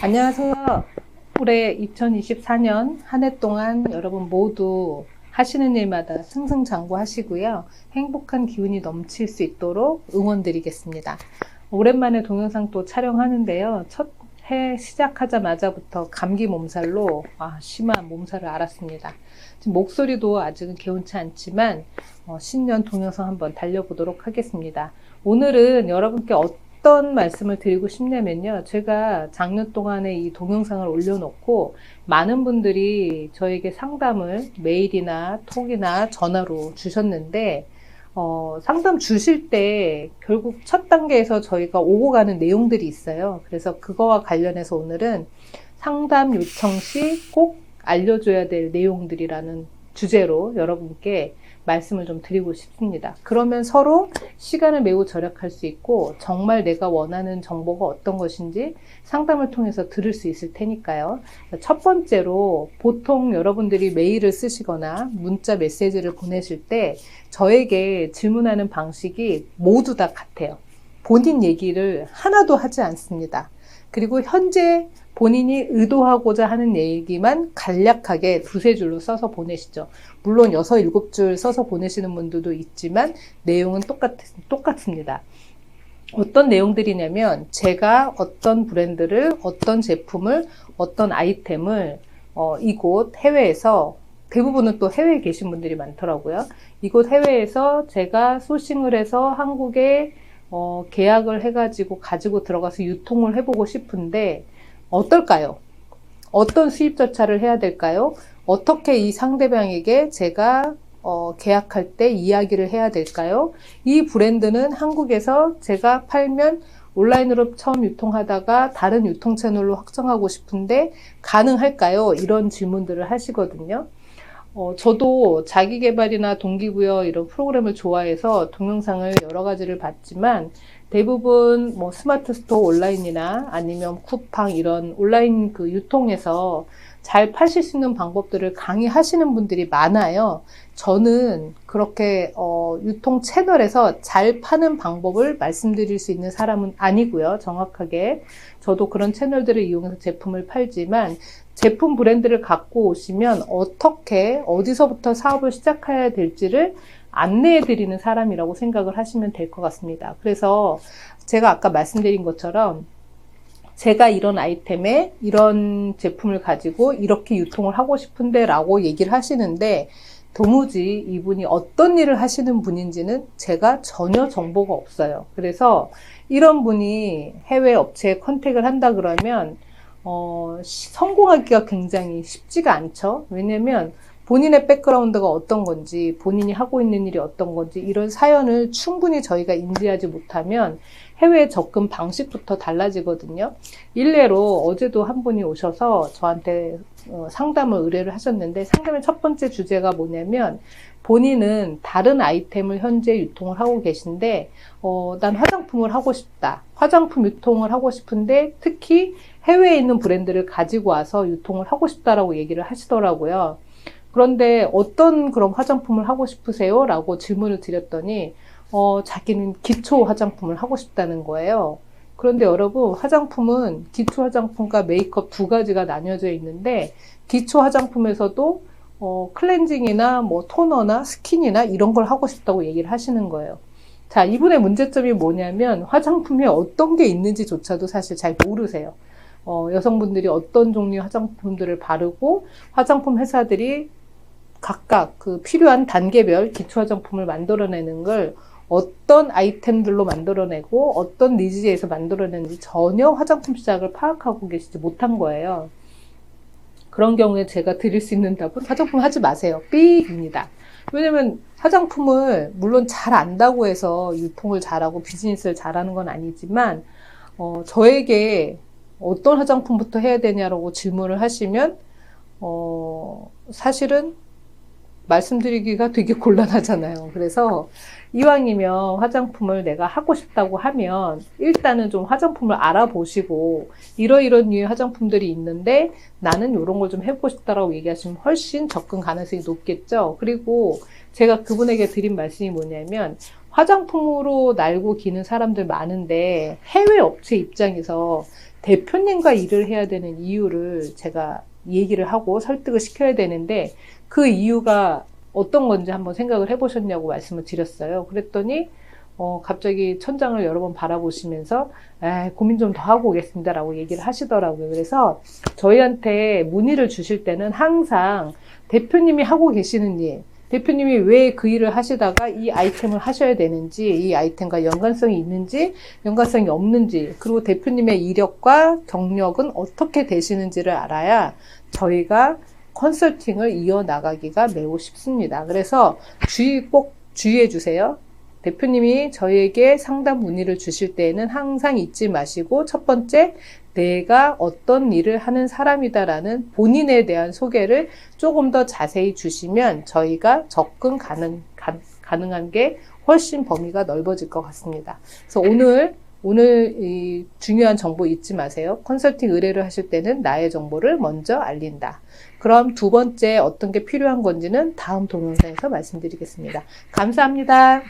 안녕하세요. 올해 2024년 한 해 동안 여러분 모두 하시는 일마다 승승장구하시고요. 행복한 기운이 넘칠 수 있도록 응원드리겠습니다. 오랜만에 동영상 또 촬영하는데요. 첫 해 시작하자마자부터 감기 몸살로 심한 몸살을 앓았습니다. 지금 목소리도 아직은 개운치 않지만 신년 동영상 한번 달려보도록 하겠습니다. 오늘은 여러분께 어떤 말씀을 드리고 싶냐면요. 제가 작년 동안에 이 동영상을 올려놓고 많은 분들이 저에게 상담을 메일이나 톡이나 전화로 주셨는데 상담 주실 때 결국 첫 단계에서 저희가 오고 가는 내용들이 있어요. 그래서 그거와 관련해서 오늘은 상담 요청 시 꼭 알려줘야 될 내용들이라는 주제로 여러분께 말씀을 좀 드리고 싶습니다. 그러면 서로 시간을 매우 절약할 수 있고 정말 내가 원하는 정보가 어떤 것인지 상담을 통해서 들을 수 있을 테니까요. 첫 번째로 보통 여러분들이 메일을 쓰시거나 문자 메시지를 보내실 때 저에게 질문하는 방식이 모두 다 같아요. 본인 얘기를 하나도 하지 않습니다. 그리고 현재 본인이 의도하고자 하는 얘기만 간략하게 두세 줄로 써서 보내시죠. 물론 6, 7줄 써서 보내시는 분들도 있지만 내용은 똑같습니다. 어떤 내용들이냐면 제가 어떤 브랜드를, 어떤 제품을, 어떤 아이템을 이곳 해외에서 대부분은 또 해외에 계신 분들이 많더라고요. 이곳 해외에서 제가 소싱을 해서 한국에 계약을 해가지고 가지고 들어가서 유통을 해보고 싶은데 어떨까요? 어떤 수입 절차를 해야 될까요? 어떻게 이 상대방에게 제가 계약할 때 이야기를 해야 될까요? 이 브랜드는 한국에서 제가 팔면 온라인으로 처음 유통하다가 다른 유통 채널로 확장하고 싶은데 가능할까요? 이런 질문들을 하시거든요. 저도 자기계발이나 동기부여 이런 프로그램을 좋아해서 동영상을 여러 가지를 봤지만 대부분 뭐 스마트 스토어 온라인이나 아니면 쿠팡 이런 온라인 그 유통에서 잘 파실 수 있는 방법들을 강의하시는 분들이 많아요. 저는 그렇게 유통 채널에서 잘 파는 방법을 말씀드릴 수 있는 사람은 아니고요. 정확하게 저도 그런 채널들을 이용해서 제품을 팔지만 제품 브랜드를 갖고 오시면 어떻게 어디서부터 사업을 시작해야 될지를 안내해 드리는 사람이라고 생각을 하시면 될 것 같습니다. 그래서 제가 아까 말씀드린 것처럼 제가 이런 아이템에 이런 제품을 가지고 이렇게 유통을 하고 싶은데 라고 얘기를 하시는데 도무지 이분이 어떤 일을 하시는 분인지는 제가 전혀 정보가 없어요. 그래서 이런 분이 해외 업체에 컨택을 한다 그러면 성공하기가 굉장히 쉽지가 않죠. 왜냐면 본인의 백그라운드가 어떤 건지, 본인이 하고 있는 일이 어떤 건지, 이런 사연을 충분히 저희가 인지하지 못하면 해외 접근 방식부터 달라지거든요. 일례로 어제도 한 분이 오셔서 저한테 상담을 의뢰를 하셨는데, 상담의 첫 번째 주제가 뭐냐면, 본인은 다른 아이템을 현재 유통을 하고 계신데, 난 화장품을 하고 싶다. 화장품 유통을 하고 싶은데, 특히 해외에 있는 브랜드를 가지고 와서 유통을 하고 싶다라고 얘기를 하시더라고요. 그런데 어떤 그런 화장품을 하고 싶으세요? 라고 질문을 드렸더니 자기는 기초 화장품을 하고 싶다는 거예요. 그런데 여러분, 화장품은 기초 화장품과 메이크업 두 가지가 나뉘어져 있는데 기초 화장품에서도 클렌징이나 뭐 토너나 스킨이나 이런 걸 하고 싶다고 얘기를 하시는 거예요. 자, 이분의 문제점이 뭐냐면 화장품이 어떤 게 있는지조차도 사실 잘 모르세요. 여성분들이 어떤 종류의 화장품들을 바르고 화장품 회사들이 각각 그 필요한 단계별 기초 화장품을 만들어내는 걸 어떤 아이템들로 만들어내고 어떤 니즈에서 만들어내는지 전혀 화장품 시장을 파악하고 계시지 못한 거예요. 그런 경우에 제가 드릴 수 있는 답은 화장품 하지 마세요. 삐입니다. 왜냐면 화장품을 물론 잘 안다고 해서 유통을 잘하고 비즈니스를 잘하는 건 아니지만 저에게 어떤 화장품부터 해야 되냐라고 질문을 하시면 사실은 말씀드리기가 되게 곤란하잖아요. 그래서 이왕이면 화장품을 내가 하고 싶다고 하면 일단은 좀 화장품을 알아보시고 이러이런 류의 화장품들이 있는데 나는 이런 걸 좀 해보고 싶다라고 얘기하시면 훨씬 접근 가능성이 높겠죠. 그리고 제가 그분에게 드린 말씀이 뭐냐면 화장품으로 날고 기는 사람들 많은데 해외 업체 입장에서 대표님과 일을 해야 되는 이유를 제가 얘기를 하고 설득을 시켜야 되는데 그 이유가 어떤 건지 한번 생각을 해보셨냐고 말씀을 드렸어요. 그랬더니 갑자기 천장을 여러 번 바라보시면서 고민 좀 더 하고 오겠습니다 라고 얘기를 하시더라고요. 그래서 저희한테 문의를 주실 때는 항상 대표님이 하고 계시는 일, 대표님이 왜 그 일을 하시다가 이 아이템을 하셔야 되는지, 이 아이템과 연관성이 있는지, 연관성이 없는지, 그리고 대표님의 이력과 경력은 어떻게 되시는지를 알아야 저희가 컨설팅을 이어나가기가 매우 쉽습니다. 그래서 꼭 주의해 주세요. 대표님이 저희에게 상담 문의를 주실 때에는 항상 잊지 마시고 첫 번째, 내가 어떤 일을 하는 사람이다라는 본인에 대한 소개를 조금 더 자세히 주시면 저희가 접근 가능한 게 훨씬 범위가 넓어질 것 같습니다. 그래서 오늘 이 중요한 정보 잊지 마세요. 컨설팅 의뢰를 하실 때는 나의 정보를 먼저 알린다. 그럼 두 번째 어떤 게 필요한 건지는 다음 동영상에서 말씀드리겠습니다. 감사합니다.